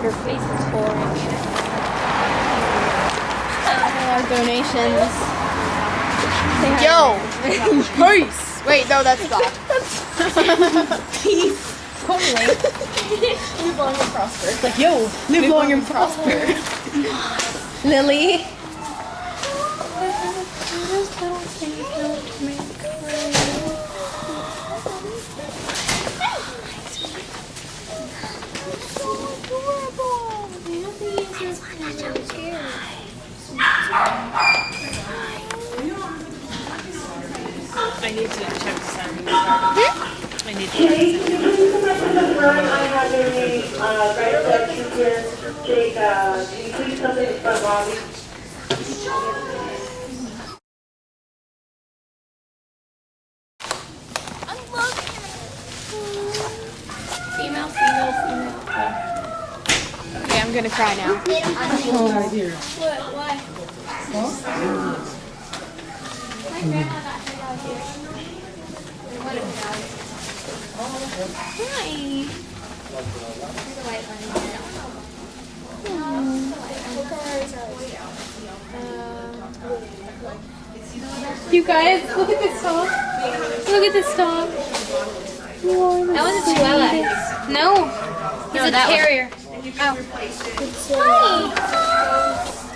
Your face is boring. Our donations. Yo! Peace! Wait, no, that's Bob. Peace. Totally. Live long and prosper. It's like, yo, live long and prosper. Lily. I need to check the sound. I need to check the I have a right section here. Jake, can you please come in front, Bobby? Female. Okay, I'm gonna cry now. You guys, look at this dog. Look at this dog. That was a Chihuahua. No, he's a terrier.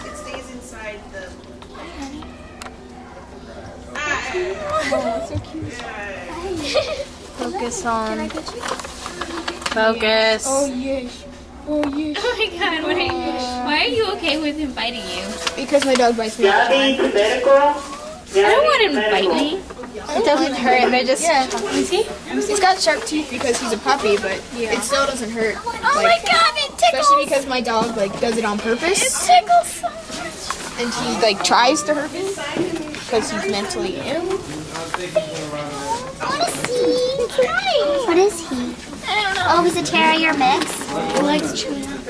It stays inside the. Focus on. Focus. Oh my god, why are you okay with him biting you? Because my dog bites me all the Gabby, time. to medical. I don't want him to bite me. It doesn't hurt. They're just. Yeah. He's got sharp teeth because he's a puppy, but it still doesn't hurt. Oh my god, it tickles! Especially because my dog does it on purpose, It tickles so much. and he tries to hurt me because he's mentally ill. What is he? What is he? I don't know. Oh, he's a terrier mix. He likes chewing up.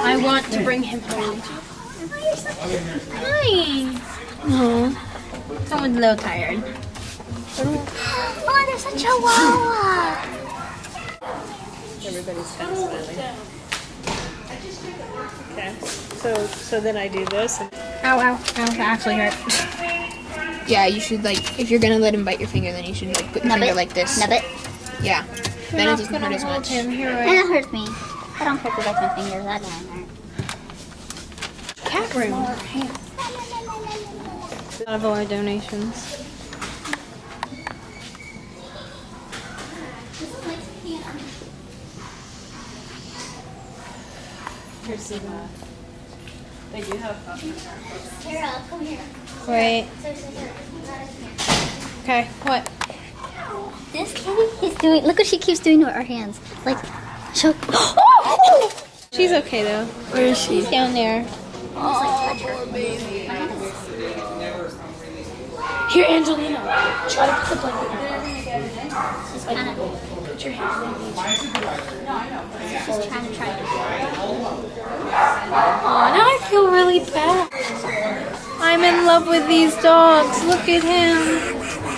I want to bring him home. Nice. Someone's a little tired. Oh, there's a chihuahua. Everybody's kind of smiling. Okay. So then I do this. And Ow, ow. That actually hurt. Yeah, you should if you're gonna let him bite your finger, then you should put your Nub finger it. like this. Nub it. Yeah. Then it doesn't hurt as much. Him. Here, And right. that hurts me. I don't hurt with my fingers. That doesn't hurt. Cat room. A lot of our donations. here's some. They do have puppies. Here, come here. Wait. Okay, what? This kitty, he's doing. Look what she keeps doing with her hands. Like, show. She's okay though. Where is she? She's down there. Here, Angelina. Try to put the blanket on. Put your hand in. She's trying to try. Oh, now I feel really bad. I'm in love with these dogs. Look at him.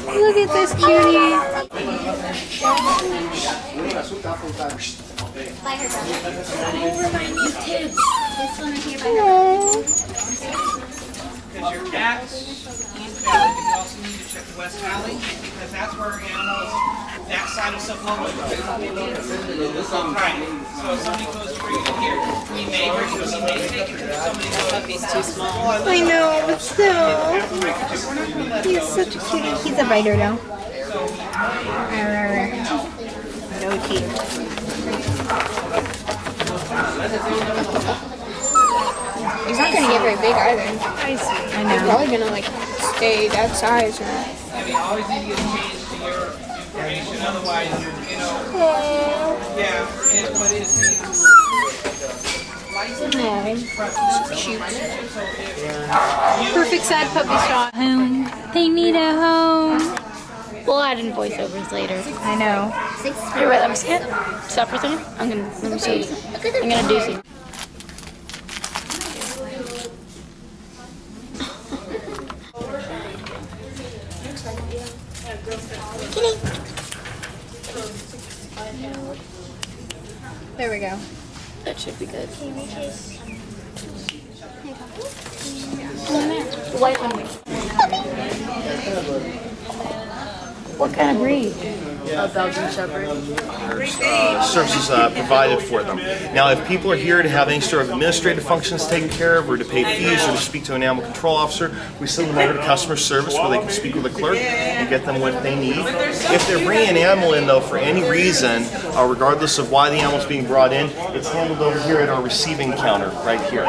Look at this cutie. By her brother. This one right here by her. Because your cats and belly, but you also need to check the West Valley because that's where animals that side of Sokola go. Right. So if somebody goes straight in here, we may take it to somebody goes. Puppy's too small. I know, but still. He's such a cutie. He's a biter though. No teeth. He's not gonna get very big either. I He's know. probably gonna stay that size. Or... Yeah, we always need to get changed to your information, otherwise, but it's Perfect sad puppy shot. Home. They need a home. We'll add in voiceovers later. I know. Here, wait, let me see it. Stop for a second. Let me show you. I'm gonna do some. There we go. That should be good. White one. What kind of breed? A Belgian Shepherd. Services provided for them. Now, if people are here to have any sort of administrative functions taken care of, or to pay fees, or to speak to an animal control officer, we send them over to customer service where they can speak with a clerk and get them what they need. If they're bringing an animal in, though, for any reason, regardless of why the animal's being brought in, it's handled over here at our receiving counter right here.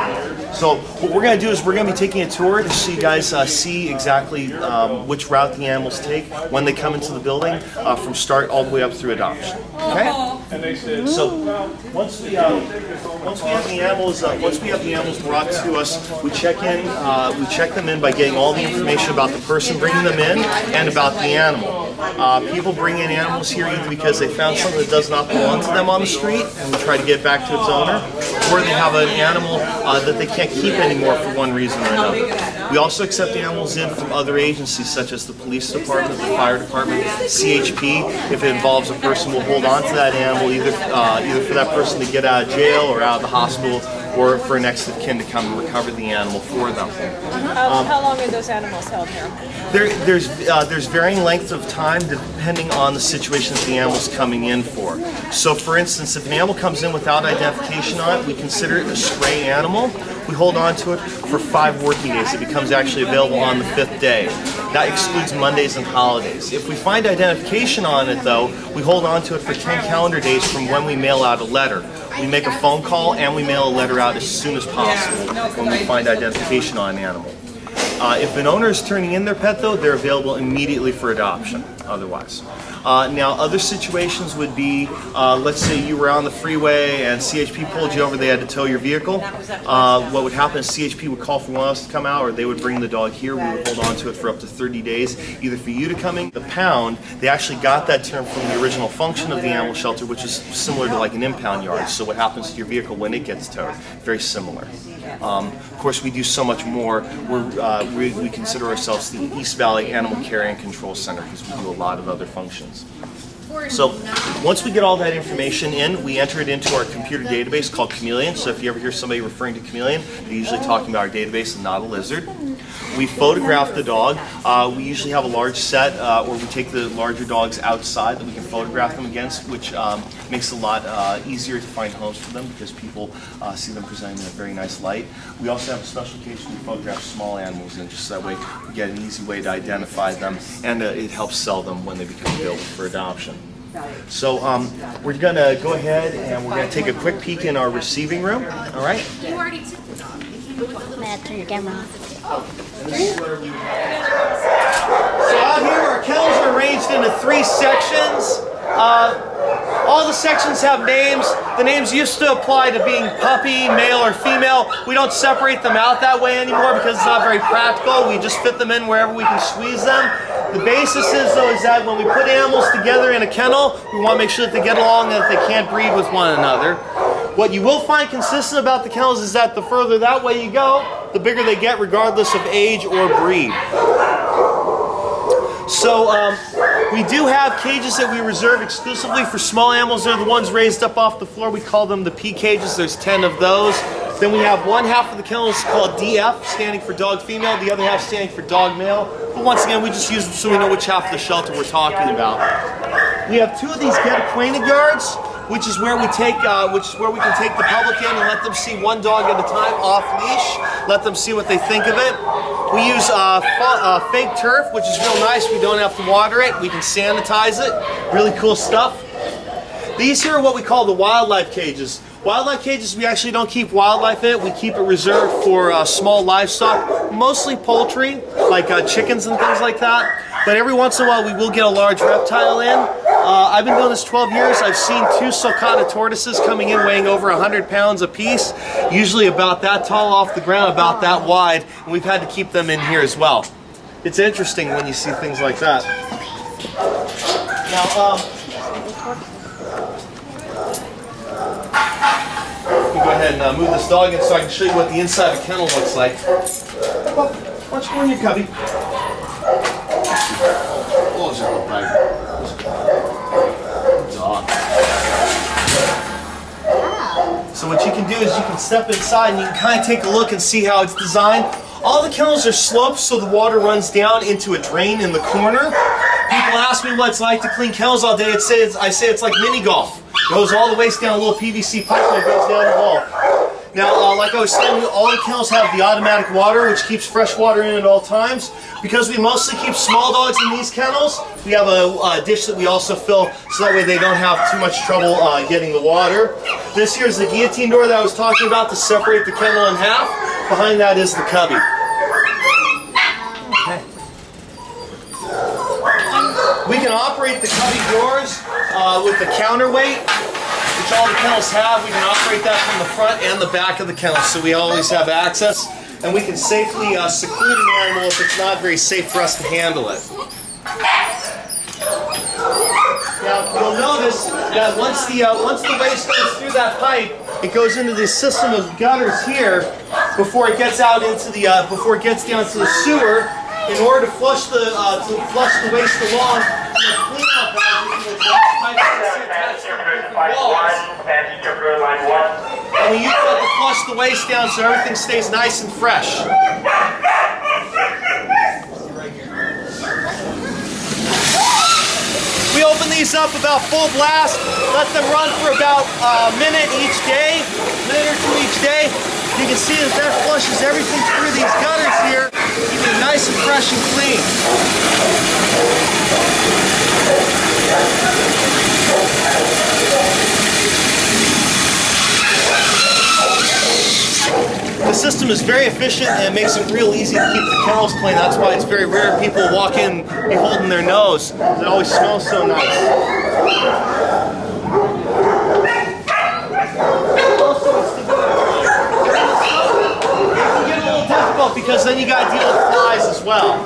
So what we're going to do is we're going to be taking a tour to so you guys see exactly which route the animals take when they come into the building, from start all the way up through adoption. Okay. So once we have the animals brought to us, we check them in by getting all the information about the person bringing them in and about the animal. People bring in animals here either because they found something that does not belong to them on the street and we try to get back to its owner, or they have an animal that they can't keep anymore for one reason or another. We also accept animals in from other agencies such as the police department, the fire department, CHP. If it involves a person, we'll hold on to that animal either for that person to get out of jail or out of the hospital, or for a next of kin to come and recover the animal for them. How long are those animals held here? There's varying lengths of time depending on the situation that the animal's coming in for. So for instance, if an animal comes in without identification on it, we consider it a stray animal. We hold on to it for 5 working days. It becomes actually available on the 5th day. That excludes Mondays and holidays. If we find identification on it though, we hold on to it for 10 calendar days from when we mail out a letter. We make a phone call and we mail a letter out as soon as possible when we find identification on an animal. If an owner is turning in their pet though, they're available immediately for adoption otherwise. Now other situations would be, let's say you were on the freeway and CHP pulled you over, they had to tow your vehicle. What would happen is CHP would call for one of us to come out, or they would bring the dog here. We would hold on to it for up to 30 days, either for you to come in. The pound, they actually got that term from the original function of the animal shelter, which is similar to like an impound yard. So what happens to your vehicle when it gets towed? Very similar. Of course, we do so much more. We consider ourselves the East Valley Animal Care and Control Center because we do a lot of other functions. So once we get all that information in, we enter it into our computer database called Chameleon. So if you ever hear somebody referring to Chameleon, they're usually talking about our database and not a lizard. We photograph the dog. We usually have a large set, or we take the larger dogs outside that we can photograph them against, which makes it a lot easier to find homes for them because people see them presenting in a very nice light. We also have a special case where we photograph small animals in, just that way we get an easy way to identify them, and it helps sell them when they become available for adoption. So we're going to go ahead and we're going to take a quick peek in our receiving room, all right? Matt, turn your camera off. So out here our kennels are arranged into 3 sections. All the sections have names. The names used to apply to being puppy, male or female. We don't separate them out that way anymore because it's not very practical. We just fit them in wherever we can squeeze them. The basis is though is that when we put animals together in a kennel, we want to make sure that they get along and that they can't breed with one another. What you will find consistent about the kennels is that the further that way you go, the bigger they get regardless of age or breed. So we do have cages that we reserve exclusively for small animals. They're the ones raised up off the floor. We call them the P cages. There's 10 of those. Then we have one half of the kennel is called DF, standing for dog female, the other half standing for dog male. But once again, we just use them so we know which half of the shelter we're talking about. We have 2 of these get acquainted yards, which is where we take, can take the public in and let them see one dog at a time off leash, let them see what they think of it. We use fake turf, which is real nice. We don't have to water it. We can sanitize it. Really cool stuff. These here are what we call the wildlife cages. Wildlife cages, we actually don't keep wildlife in it. We keep it reserved for small livestock, mostly poultry, like chickens and things like that. But every once in a while, we will get a large reptile in. I've been doing this 12 years. I've seen 2 sulcata tortoises coming in weighing over 100 pounds apiece, usually about that tall off the ground, about that wide, and we've had to keep them in here as well. It's interesting when you see things like that. Now, let me go ahead and move this dog in so I can show you what the inside of the kennel looks like. Why don't you go in your cubby? Dog. So what you can do is you can step inside and you can kind of take a look and see how it's designed. All the kennels are sloped so the water runs down into a drain in the corner. People ask me what it's like to clean kennels all day. I say it's like mini golf. It goes all the way down a little PVC pipe that goes down the hall. Now, like I was saying, all the kennels have the automatic water, which keeps fresh water in at all times. Because we mostly keep small dogs in these kennels, we have a dish that we also fill so that way they don't have too much trouble getting the water. This here is the guillotine door that I was talking about to separate the kennel in half. Behind that is the cubby. Okay. We can operate the cubby doors with the counterweight, which all the kennels have. We can operate that from the front and the back of the kennel, so we always have access. And we can safely seclude an animal if it's not very safe for us to handle it. Now, you'll notice that once the waste goes through that pipe, it goes into this system of gutters here before it gets out into the before it gets down to the sewer. In order to flush the waste along, the cleanup valve is attached to different walls. And we use that to flush the waste down so everything stays nice and fresh. We open these up about full blast, let them run for about a minute each day, minute or two each day. You can see that flushes everything through these gutters here, keeping it nice and fresh and clean. The system is very efficient and it makes it real easy to keep the kennels clean. That's why it's very rare people walk in be holding their nose. It always smells so nice. Also, it's the it can get a little difficult because then you got to deal with flies as well.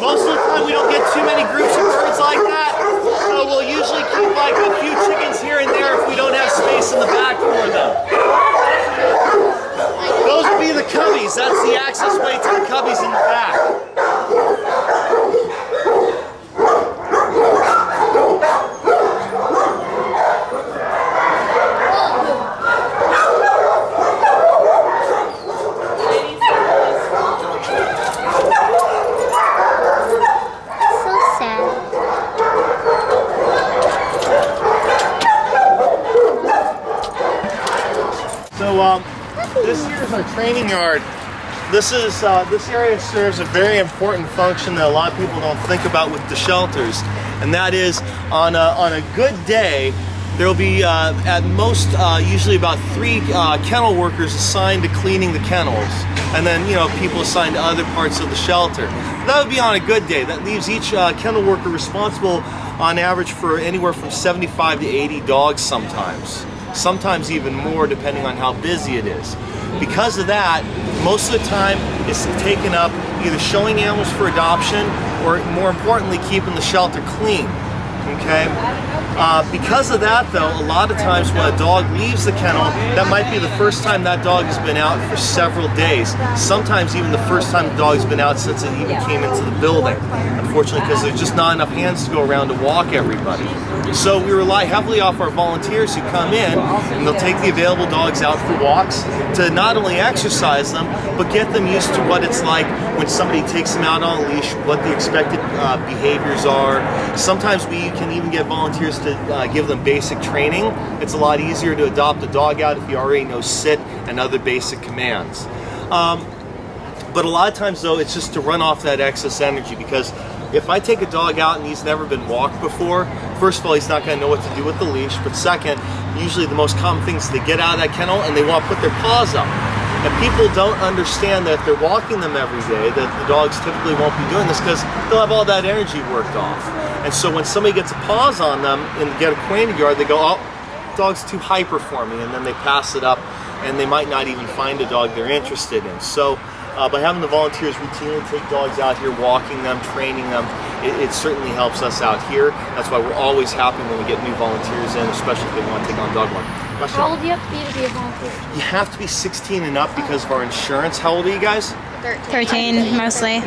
Most of the time we don't get too many groups of birds like that, so we'll usually keep like a few chickens here and there if we don't have space in the back for them. Those would be the cubbies. That's the access way to the cubbies in the back. This here is our training yard. This area serves a very important function that a lot of people don't think about with the shelters, and that is on a good day there will be at most usually about 3 kennel workers assigned to cleaning the kennels, and then people assigned to other parts of the shelter. That would be on a good day. That leaves each kennel worker responsible on average for anywhere from 75 to 80 dogs sometimes even more depending on how busy it is. Because of that, most of the time it's taken up either showing animals for adoption or, more importantly, keeping the shelter clean. Okay? Because of that, though, a lot of times when a dog leaves the kennel, that might be the first time that dog has been out for several days. Sometimes even the first time the dog's been out since it even came into the building. Unfortunately, because there's just not enough hands to go around to walk everybody. So we rely heavily off our volunteers who come in and they'll take the available dogs out for walks to not only exercise them, but get them used to what it's like when somebody takes them out on a leash, what the expected behaviors are. Sometimes we can even get volunteers to give them basic training. It's a lot easier to adopt a dog out if you already know sit and other basic commands. But a lot of times, though, it's just to run off that excess energy, because if I take a dog out and he's never been walked before, first of all, he's not going to know what to do with the leash, but second, usually the most common thing is they get out of that kennel and they want to put their paws up. And people don't understand that if they're walking them every day, that the dogs typically won't be doing this because they'll have all that energy worked off. And so when somebody gets a paws on them and get acquainted yard, they go, oh, dog's too high performing, and then they pass it up and they might not even find a dog they're interested in. So by having the volunteers routinely take dogs out here, walking them, training them, it certainly helps us out here. That's why we're always happy when we get new volunteers in, especially if they want to take on dog work. How old do you have to be a volunteer? You have to be 16 and up because of our insurance. How old are you guys? 13 mostly.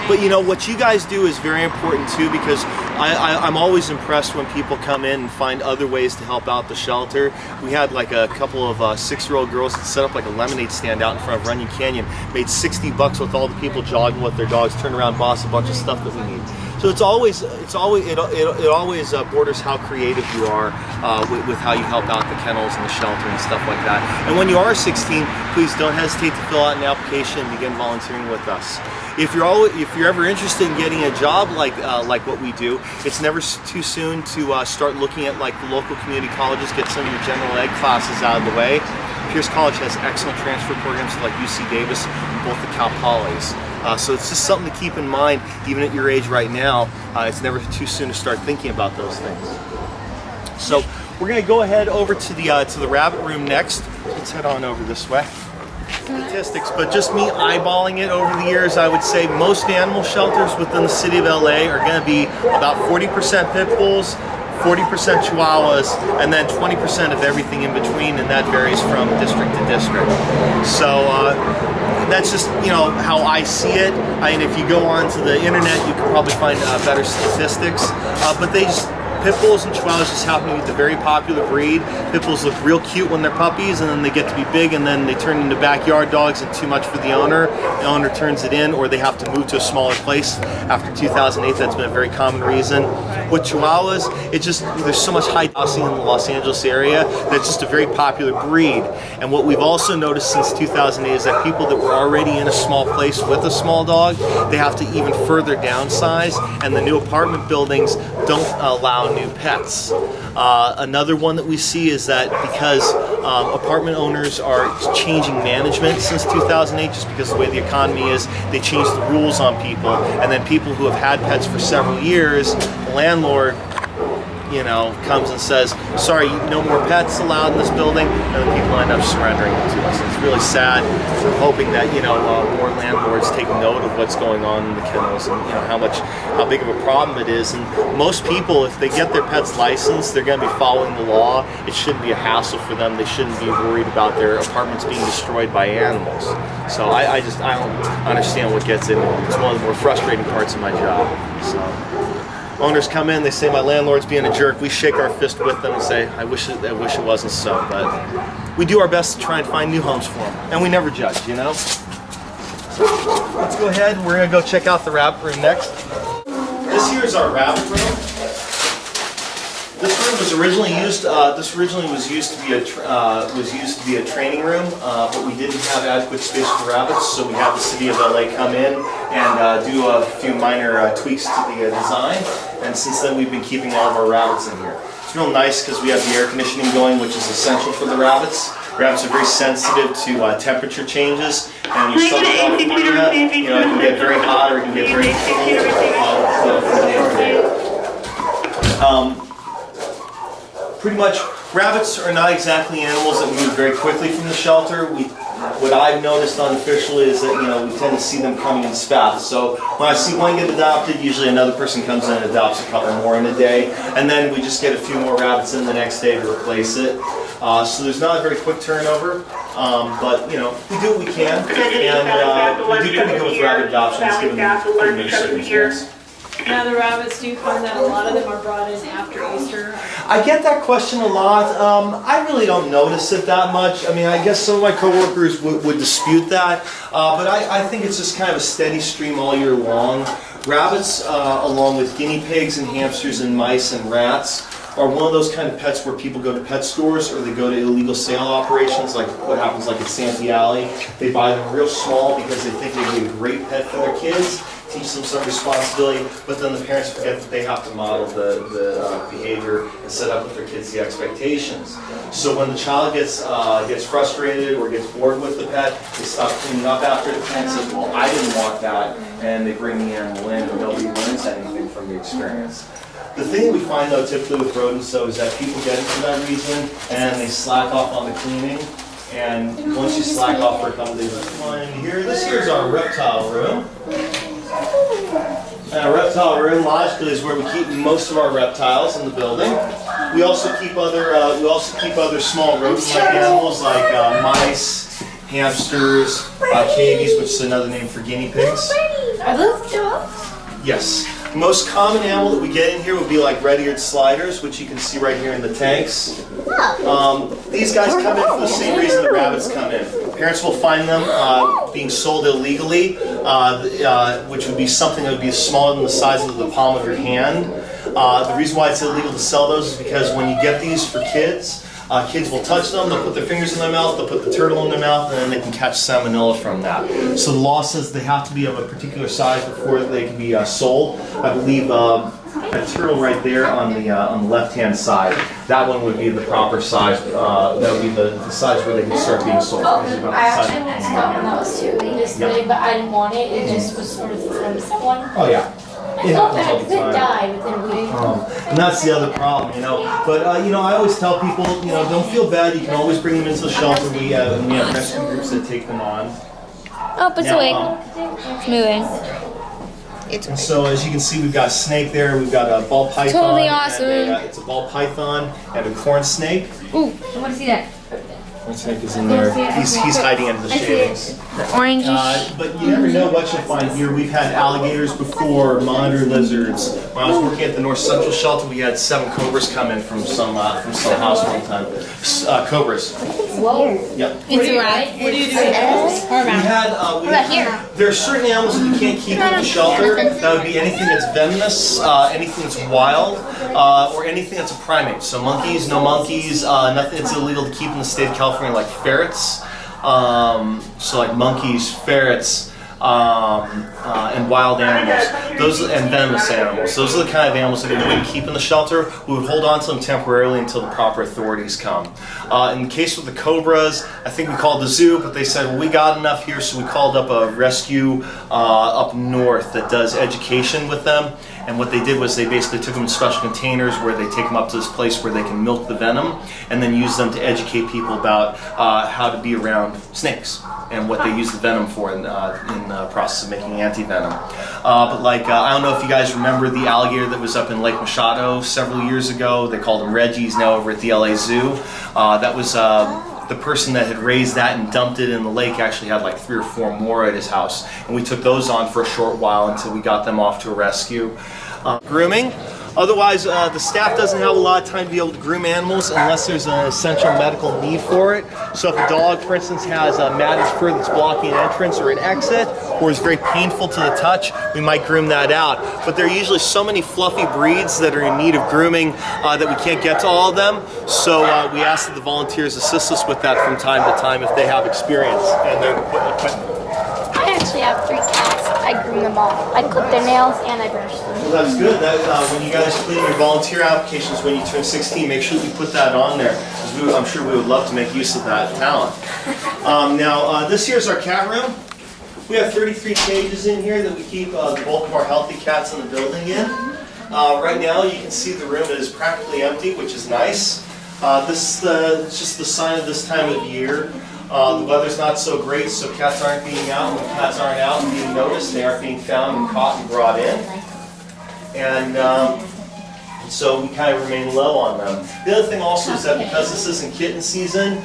But you know, what you guys do is very important too, because I'm always impressed when people come in and find other ways to help out the shelter. We had like a couple of 6-year-old girls that set up like a lemonade stand out in front of Runyon Canyon, made $60 with all the people jogging with their dogs, turned around, bought a bunch of stuff that we need. So it always borders how creative you are with how you help out the kennels and the shelter and stuff like that. And when you are 16, please don't hesitate to fill out an application and begin volunteering with us. If you're ever interested in getting a job like what we do, it's never too soon to start looking at like the local community colleges, get some of your general ed classes out of the way. Pierce College has excellent transfer programs like UC Davis and both the Cal Polys. So it's just something to keep in mind, even at your age right now. It's never too soon to start thinking about those things. So we're going to go ahead over to the rabbit room next. Let's head on over this way. Statistics, but just me eyeballing it over the years, I would say most animal shelters within the city of LA are going to be about 40% pit bulls, 40% chihuahuas, and then 20% of everything in between, and that varies from district to district. So that's just, you know, how I see it. I mean, if you go onto the internet, you can probably find better statistics, but pit bulls and chihuahuas just happen to be the very popular breed. Pit bulls look real cute when they're puppies, and then they get to be big, and then they turn into backyard dogs and too much for the owner. The owner turns it in, or they have to move to a smaller place. After 2008, that's been a very common reason. With chihuahuas, there's so much high density in the Los Angeles area that it's just a very popular breed. And what we've also noticed since 2008 is that people that were already in a small place with a small dog, they have to even further downsize, and the new apartment buildings don't allow new pets. Another one that we see is that because apartment owners are changing management since 2008, just because of the way the economy is, they change the rules on people, and then people who have had pets for several years, the landlord, you know, comes and says, sorry, no more pets allowed in this building, and then people end up surrendering it to us. It's really sad. We're hoping that, you know, more landlords take note of what's going on in the kennels and, you know, how big of a problem it is. And most people, if they get their pets licensed, they're going to be following the law. It shouldn't be a hassle for them. They shouldn't be worried about their apartments being destroyed by animals. So I don't understand what gets into it. It's one of the more frustrating parts of my job. So. Owners come in, they say my landlord's being a jerk. We shake our fist with them and say, I wish it wasn't so. But we do our best to try and find new homes for them. And we never judge, you know? So let's go ahead. We're going to go check out the rabbit room next. This here is our rabbit room. This room was originally used. Was used to be a training room, but we didn't have adequate space for rabbits, so we had the city of LA come in and do a few minor tweaks to the design. And since then, we've been keeping all of our rabbits in here. It's real nice because we have the air conditioning going, which is essential for the rabbits. Rabbits are very sensitive to temperature changes, and in Southern California, you know, it can get very hot or it can get very cold. Pretty much, rabbits are not exactly animals that move very quickly from the shelter. What I've noticed unofficially is that, you know, we tend to see them coming in spats. So when I see one get adopted, usually another person comes in and adopts a couple more in a day, and then we just get a few more rabbits in the next day to replace it. So there's not a very quick turnover, but you know, we do what we can, and we do pretty good with rabbit adoptions given the circumstances. Now the rabbits, do you find that a lot of them are brought in after Easter? I get that question a lot. I really don't notice it that much. I mean, I guess some of my coworkers would dispute that, but I think it's just kind of a steady stream all year long. Rabbits, along with guinea pigs and hamsters and mice and rats, are one of those kind of pets where people go to pet stores or they go to illegal sale operations, like what happens like at Santee Alley. They buy them real small because they think they'd be a great pet for their kids, teach them some responsibility, but then the parents forget that they have to model the behavior and set up with their kids the expectations. So when the child gets frustrated or gets bored with the pet, they stop cleaning up after the pet and says, well, I didn't want that, and they bring the animal in and nobody learns anything from the experience. The thing we find though typically with rodents though is that people get into that region and they slack off on the cleaning. And once you slack off for a couple days, like, come on in here. This here's our reptile room. And our reptile room, logically, is where we keep most of our reptiles in the building. We also keep other small rodent-like animals like mice, hamsters, cavies, which is another name for guinea pigs. Are those dogs? Yes. The most common animal that we get in here would be like red-eared sliders, which you can see right here in the tanks. These guys come in for the same reason the rabbits come in. Parents will find them being sold illegally, which would be something that would be smaller than the size of the palm of your hand. The reason why it's illegal to sell those is because when you get these for kids, kids will touch them, they'll put their fingers in their mouth, they'll put the turtle in their mouth, and then they can catch salmonella from that. So the law says they have to be of a particular size before they can be sold. I believe a turtle right there on the left-hand side, that one would be the proper size. That would be the size where they can start being sold. I actually went to that when that was too big this big, but I didn't want it. It just was sort of from someone. Oh yeah. I felt bad because it died within a week. And that's the other problem, you know. But I always tell people, don't feel bad. You can always bring them into the shelter. We have rescue groups that take them on. Oh, it's awake. It's moving. And so as you can see, we've got a snake there. We've got a ball python. Totally awesome. And it's a ball python and a corn snake. Ooh, I want to see that. Corn snake is in there. He's hiding under the shavings. The orange. But you never know what you'll find here. We've had alligators before, monitor lizards. When I was working at the North Central Shelter, we had 7 cobras come in from some house one time. Cobras. Whoa. Yep. It's a rat. What do you do with animals? There are certain animals that you can't keep in the shelter. That would be anything that's venomous, anything that's wild, or anything that's a primate. So monkeys, no monkeys, nothing that's illegal to keep in the state of California, like ferrets. So like monkeys, ferrets, and wild animals, and venomous animals. Those are the kind of animals that we wouldn't keep in the shelter. We would hold on to them temporarily until the proper authorities come. In the case with the cobras, I think we called the zoo, but they said, well, we got enough here, so we called up a rescue up north that does education with them. And what they did was they basically took them in special containers where they take them up to this place where they can milk the venom and then use them to educate people about how to be around snakes and what they use the venom for in the process of making anti-venom. But I don't know if you guys remember the alligator that was up in Lake Machado several years ago. They called him Reggie. He's now over at the LA Zoo. That was the person that had raised that and dumped it in the lake actually had like 3 or 4 more at his house. And we took those on for a short while until we got them off to a rescue. Grooming. Otherwise, the staff doesn't have a lot of time to be able to groom animals unless there's an essential medical need for it. So if a dog, for instance, has a matted fur that's blocking an entrance or an exit, or is very painful to the touch, we might groom that out. But there are usually so many fluffy breeds that are in need of grooming that we can't get to all of them. So we ask that the volunteers assist us with that from time to time if they have experience and they're equipment. I actually have 3 cats. I groom them all. I clip their nails and I brush them. Well, that's good. When you guys clean your volunteer applications when you turn 16, make sure you put that on there. Because I'm sure we would love to make use of that talent. Now, this here's our cat room. We have 33 cages in here that we keep the bulk of our healthy cats in the building in. Right now, you can see the room is practically empty, which is nice. It's just the sign of this time of year. The weather's not so great, so cats aren't being out. When cats aren't out and being noticed, they aren't being found and caught and brought in. And so we kind of remain low on them. The other thing also is that because this isn't kitten season,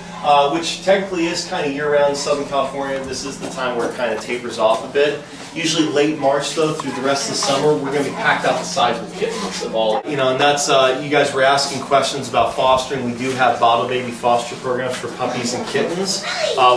which technically is kind of year-round in Southern California, this is the time where it kind of tapers off a bit. Usually late March, though, through the rest of the summer, we're going to be packed out the sides with kittens of all. And that's, you guys were asking questions about fostering. We do have bottle baby foster programs for puppies and kittens,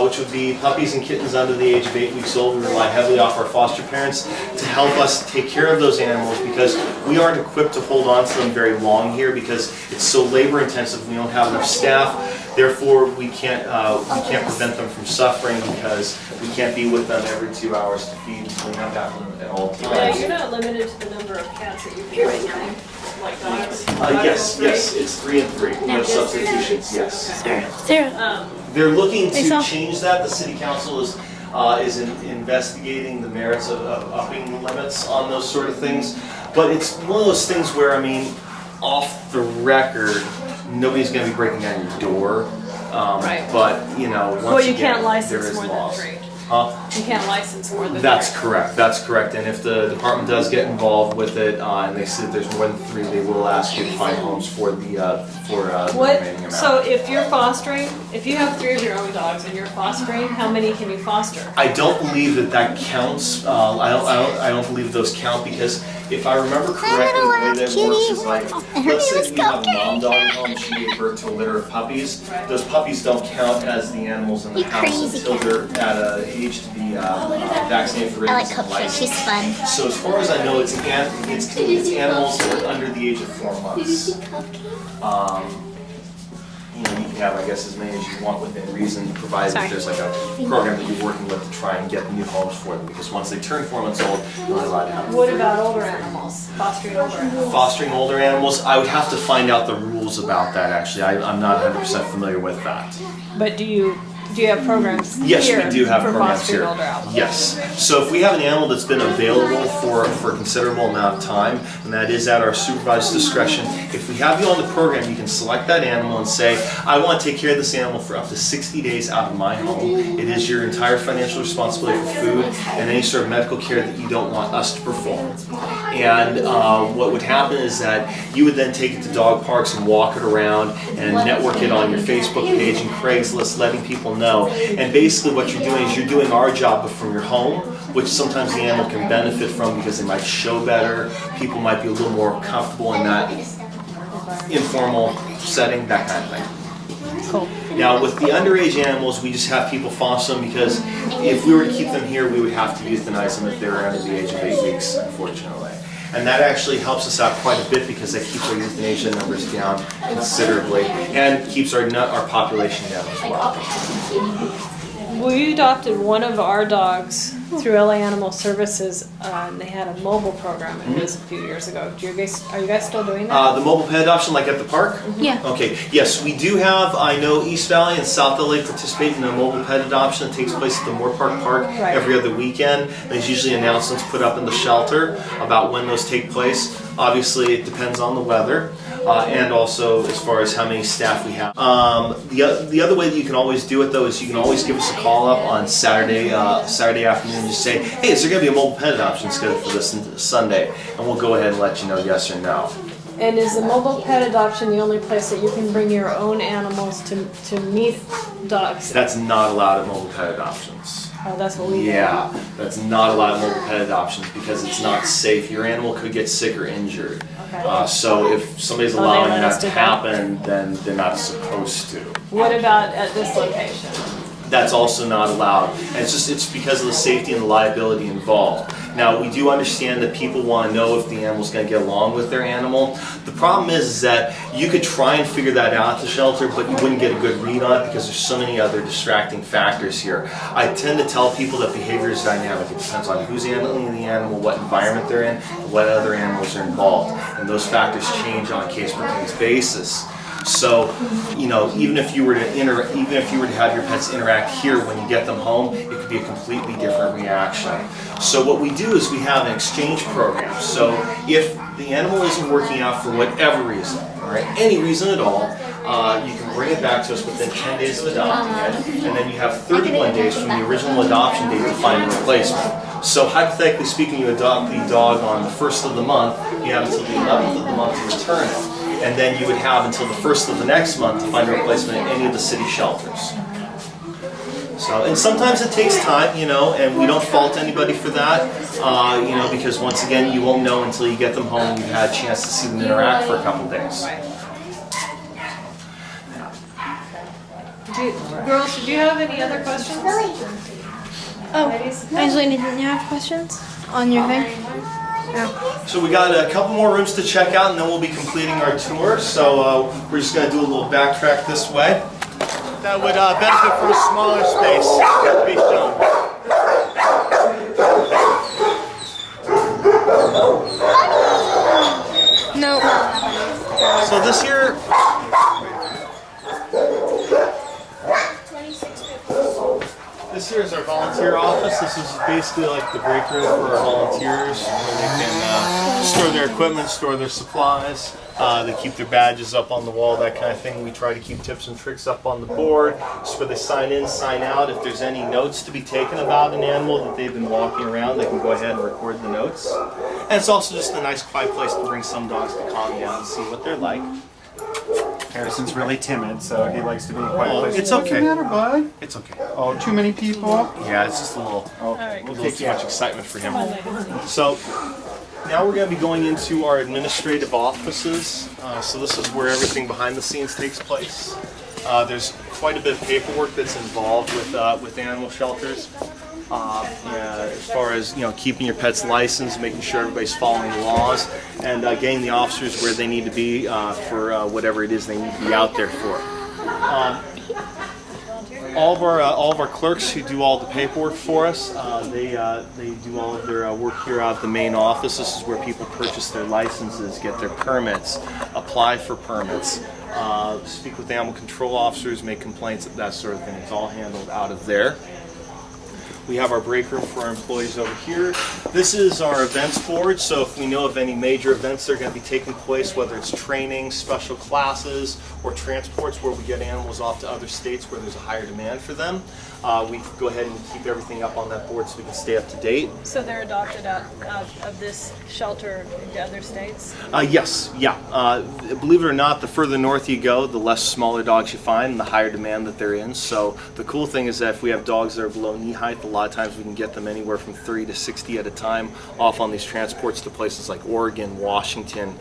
which would be puppies and kittens under the age of 8 weeks old. We rely heavily off our foster parents to help us take care of those animals because we aren't equipped to hold on to them very long here because it's so labor intensive. We don't have enough staff. Therefore, we can't prevent them from suffering because we can't be with them every 2 hours to feed and clean up after them at all times. Yeah, you're not limited to the number of cats that you can bring in, like dogs. Yes, it's 3 and 3. No substitutions, yes. Sarah. They're looking to change that. The city council is is investigating the merits of upping the limits on those sort of things. But it's one of those things where, I mean, off the record, nobody's going to be breaking down your door. Right. But, you know, once Well, you again, can't license there is more laws. than 3. Huh? You can't license more than That's 3. correct. That's correct. And if the department does get involved with it, and they see that there's more than 3, they will ask you to find homes for the remaining What? amount. So if you're fostering, if you have 3 of your own dogs and you're fostering, how many can you foster? I don't believe that counts. I don't believe those count because if I remember correctly, the way that it works is like, let's say you have a mom dog at home, she gave birth to a litter of puppies. Those puppies don't count as the animals in the You house crazy until they're at an age to be vaccinated for I like rabies and Cupcake. lice. She's fun. So as far as I know, it's animals that are under the age of 4 months. You know, you can have, I guess, as many as you want within reason, provided that there's like a program that you're working with to try and get new homes for them. Because once they turn 4 months old, you're not allowed to have them. What about older animals? Fostering older animals? Fostering older animals, I would have to find out the rules about that. Actually, I'm not 100% familiar with that. But do you have programs Yes, here we do have for programs fostering here. older animals? Yes. So if we have an animal that's been available for a considerable amount of time, and that is at our supervised discretion, if we have you on the program, you can select that animal and say, I want to take care of this animal for up to 60 days out of my home. It is your entire financial responsibility for food and any sort of medical care that you don't want us to perform. And what would happen is that you would then take it to dog parks and walk it around and network it on your Facebook page and Craigslist, letting people know. And basically what you're doing is you're doing our job but from your home, which sometimes the animal can benefit from because they might show better, people might be a little more comfortable in that informal setting, that kind of thing. Cool. Now with the underage animals, we just have people foster them because if we were to keep them here, we would have to euthanize them if they were under the age of 8 weeks, unfortunately. And that actually helps us out quite a bit because that keeps our euthanasia numbers down considerably and keeps our population down as well. We adopted one of our dogs through LA Animal Services, and they had a mobile program. It was a few years ago. Are you guys still doing that? The mobile pet adoption, like at the park? Yeah. Okay, yes, we do have, I know East Valley and South LA participate in a mobile pet adoption that takes place at the Moore Park Right. every other weekend. There's usually announcements put up in the shelter about when those take place. Obviously, it depends on the weather. And also as far as how many staff we have. The other way that you can always do it though is you can always give us a call up on Saturday afternoon and just say, hey, is there going to be a mobile pet adoption scheduled for this Sunday? And we'll go ahead and let you know yes or no. And is the mobile pet adoption the only place that you can bring your own animals to meet dogs? That's not allowed at mobile pet adoptions. Oh, that's what we do. Yeah, that's not allowed at mobile pet adoptions because it's not safe. Your animal could get sick or injured. Okay. So if somebody's Oh, they allowing let us that do to that? happen, then they're not supposed to. What about at this location? That's also not allowed. And it's because of the safety and the liability involved. Now, we do understand that people want to know if the animal's going to get along with their animal. The problem is that you could try and figure that out at the shelter, but you wouldn't get a good read on it because there's so many other distracting factors here. I tend to tell people that behavior is dynamic. It depends on who's handling the animal, what environment they're in, and what other animals are involved. And those factors change on a case-by-case basis. So, you know, even if you were to have your pets interact here when you get them home, it could be a completely different reaction. So what we do is we have an exchange program. So if the animal isn't working out for whatever reason, all right, any reason at all, you can bring it back to us within 10 days of adopting it, and then you have 31 days from the original adoption date to find a replacement. So hypothetically speaking, you adopt the dog on the 1st of the month, you have until the 11th of the month to return it. And then you would have until the 1st of the next month to find a replacement in any of the city shelters. So, and sometimes it takes time, you know, and we don't fault anybody for that, you know, because once again, you won't know until you get them home and you've had a chance to see them interact for a couple days. Girls, did you have any other questions? Oh, Angelina, didn't you have questions on your thing? So we got a couple more rooms to check out and then we'll be completing our tour. So we're just going to do a little backtrack this way. That would benefit from a smaller space to be shown. No. So this here, this here is our volunteer office. basically like the break room for our volunteers, where they can store their equipment, store their supplies. They keep their badges up on the wall, that kind of thing. We try to keep tips and tricks up on the board, just where they sign in, sign out. If there's any notes to be taken about an animal that they've been walking around, they can go ahead and record the notes. And it's also just a nice quiet place to bring some dogs to calm down and see what they're like. Harrison's really timid, so he likes to be in quiet places. It's okay. What's the matter, bud? It's okay. Oh, too many people? Yeah, it's just a little too much excitement for him. So now we're going to be going into our administrative offices. So this is where everything behind the scenes takes place. There's quite a bit of paperwork that's involved with animal shelters. As far as keeping your pet's license, making sure everybody's following the laws, and getting the officers where they need to be for whatever it is they need to be out there for. All of our clerks who do all the paperwork for us, they do all of their work here out of the main office. This is where people purchase their licenses, get their permits, apply for permits, speak with animal control officers, make complaints, that sort of thing. It's all handled out of there. We have our break room for our employees over here. This is our events board, so if we know of any major events that are going to be taking place, whether it's training, special classes, or transports where we get animals off to other states where there's a higher demand for them, we go ahead and keep everything up on that board so we can stay up to date. So they're adopted out of this shelter into other states? Yes, yeah. Believe it or not, the further north you go, the less smaller dogs you find and the higher demand that they're in. So the cool thing is that if we have dogs that are below knee height, a lot of times we can get them anywhere from 30 to 60 at a time off on these transports to places like Oregon, Washington,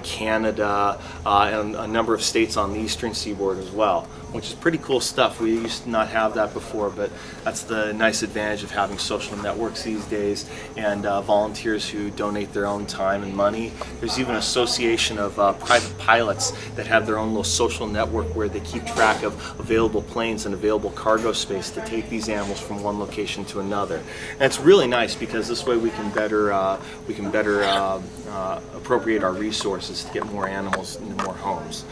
Canada, and a number of states on the eastern seaboard as well, which is pretty cool stuff. We used to not have that before, but that's the nice advantage of having social networks these days and volunteers who donate their own time and money. There's even an association of private pilots that have their own little social network where they keep track of available planes and available cargo space to take these animals from one location to another. And it's really nice because this way we can better appropriate our resources to get more animals into more homes.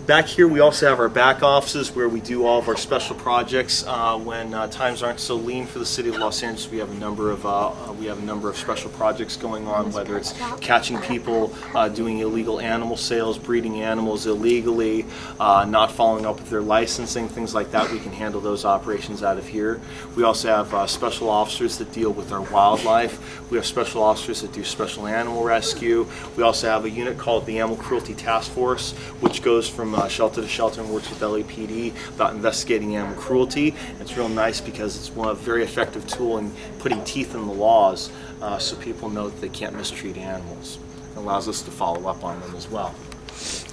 Back here we also have our back offices where we do all of our special projects. When times aren't so lean for the city of Los Angeles, we have a number of special projects going on, whether it's catching people doing illegal animal sales, breeding animals illegally, not following up with their licensing, things like that. We can handle those operations out of here. We also have special officers that deal with our wildlife. We have special officers that do special animal rescue. We also have a unit called the Animal Cruelty Task Force, which goes from shelter to shelter and works with LAPD about investigating animal cruelty. It's real nice because it's a very effective tool in putting teeth in the laws so people know that they can't mistreat animals. It allows us to follow up on them as well.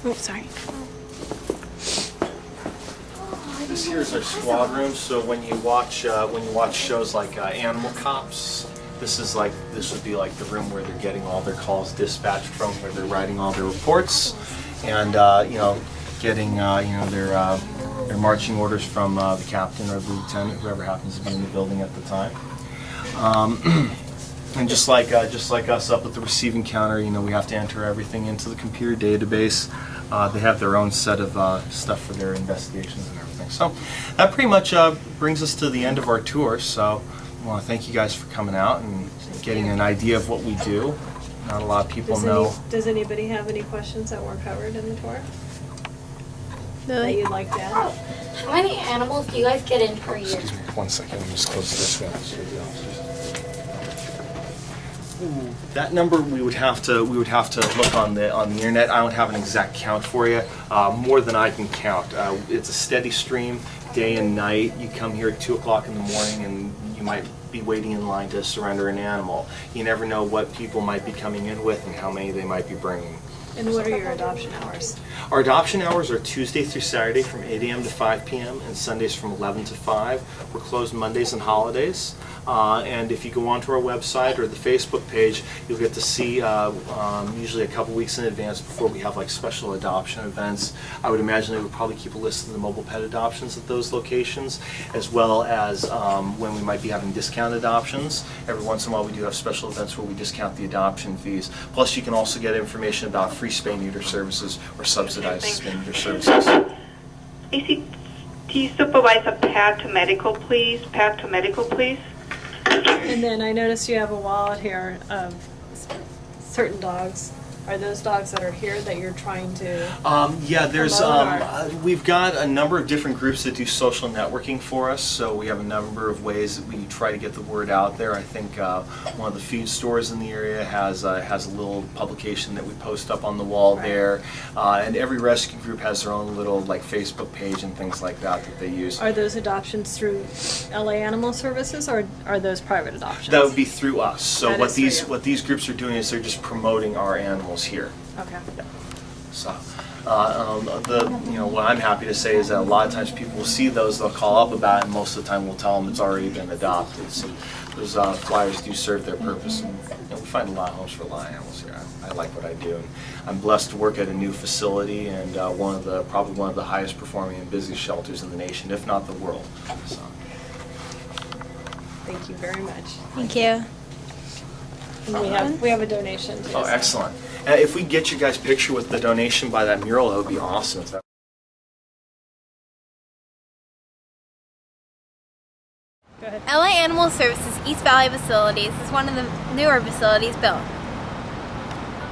Oh, sorry. This here is our squad room. So when you watch shows like Animal Cops, this would be like the room where they're getting all their calls dispatched from, where they're writing all their reports, and getting their marching orders from the captain or the lieutenant, whoever happens to be in the building at the time. And just like us up at the receiving counter, we have to enter everything into the computer database. They have their own set of stuff for their investigations and everything. So that pretty much brings us to the end of our tour. So I want to thank you guys for coming out and getting an idea of what we do. Not a lot of people know. Does anybody have any questions that weren't covered in the tour that you'd like to add? How many animals do you guys get in per year? Excuse me, 1 second. Let me just close this one. That number we would have to look on the internet. I don't have an exact count for you. More than I can count. It's a steady stream, day and night. You come here at 2 o'clock in the morning, and you might be waiting in line to surrender an animal. You never know what people might be coming in with and how many they might be bringing. And what are your adoption hours? Our adoption hours are Tuesday through Saturday from 8 a.m. to 5 p.m. and Sundays from 11 to 5. We're closed Mondays and holidays. And if you go onto our website or the Facebook page, you'll get to see usually a couple weeks in advance before we have like special adoption events. I would imagine they would probably keep a list of the mobile pet adoptions at those locations, as well as when we might be having discount adoptions. Every once in a while we do have special events where we discount the adoption fees. Plus you can also get information about free spay-neuter services or subsidized spay-neuter services. Stacy, do you supervise a pet to medical, please? Pet to medical, please? And then I noticed you have a wallet here of certain dogs. Are those dogs that are here that you're trying to? Yeah, there's promote, we've got a number of different groups that do social networking for us. So we have a number of ways that we try to get the word out there. I think one of the feed stores in the area has a little publication that we post up on the wall there, and every rescue group has their own little like Facebook page and things like that they use. Are those adoptions through LA Animal Services, or are those private adoptions? That would be through us. So That what is through these you. what these groups are doing is they're just promoting our animals here. Okay. So, what I'm happy to say is that a lot of times people will see those, they'll call up about it, and most of the time we'll tell them it's already been adopted. So those flyers do serve their purpose, and we find a lot of homes for a lot of animals here. I like what I do, and I'm blessed to work at a new facility and probably one of the highest performing and busiest shelters in the nation, if not the world. So. Thank you very much. Thank you. And we have a donation too. Oh, excellent. If we get you guys' picture with the donation by that mural, that would be awesome. If that Go ahead. LA Animal Services East Valley Facilities is one of the newer facilities built.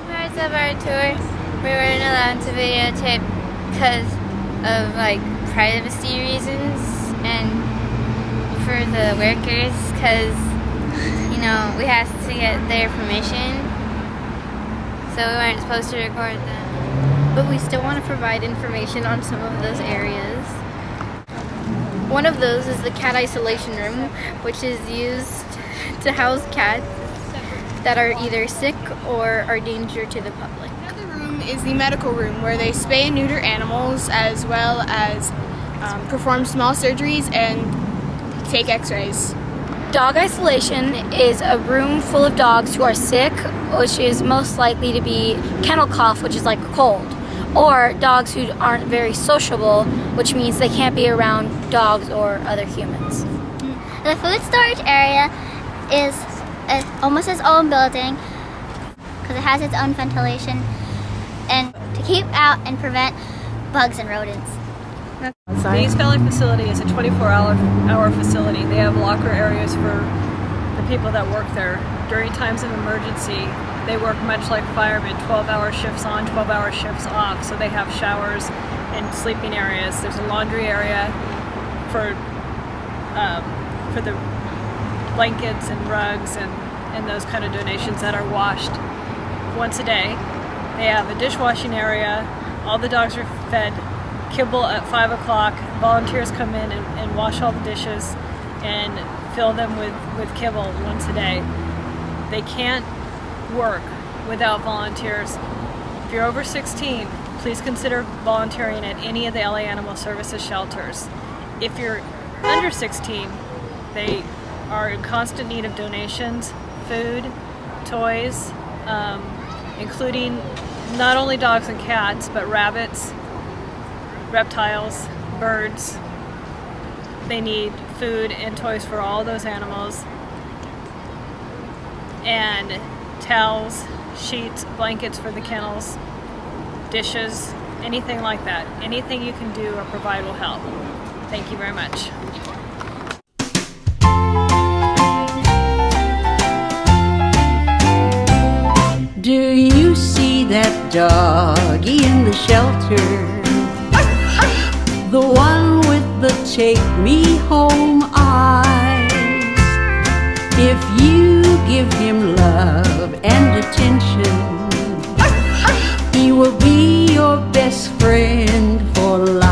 Parts of our tour, we weren't allowed to videotape because of like privacy reasons and for the workers because we had to get their permission, so we weren't supposed to record them. But we still want to provide information on some of those areas. One of those is the cat isolation room, which is used to house cats that are either sick or are danger to the public. Another room is the medical room where they spay and neuter animals as well as perform small surgeries and take x-rays. Dog isolation is a room full of dogs who are sick, which is most likely to be kennel cough, which is like a cold, or dogs who aren't very sociable, which means they can't be around dogs or other humans. The food storage area is almost its own building because it has its own ventilation and to keep out and prevent bugs and rodents. The East Valley facility is a 24-hour facility. They have locker areas for the people that work there. During times of emergency, they work much like firemen, 12-hour shifts on, 12-hour shifts off. So they have showers and sleeping areas. There's a laundry area for the blankets and rugs and those kind of donations that are washed once a day. They have a dishwashing area. All the dogs are fed kibble at 5 o'clock. Volunteers come in and wash all the dishes and fill them with kibble once a day. They can't work without volunteers. If you're over 16, please consider volunteering at any of the LA Animal Services shelters. If you're under 16, they are in constant need of donations, food, toys, including not only dogs and cats, but rabbits, reptiles, birds. They need food and toys for all those animals, and towels, sheets, blankets for the kennels, dishes, anything like that. Anything you can do or provide will help. Thank you very much. Do you see that doggy in the shelter? The one with the take me home eyes. If you give him love and attention, he will be your best friend for life.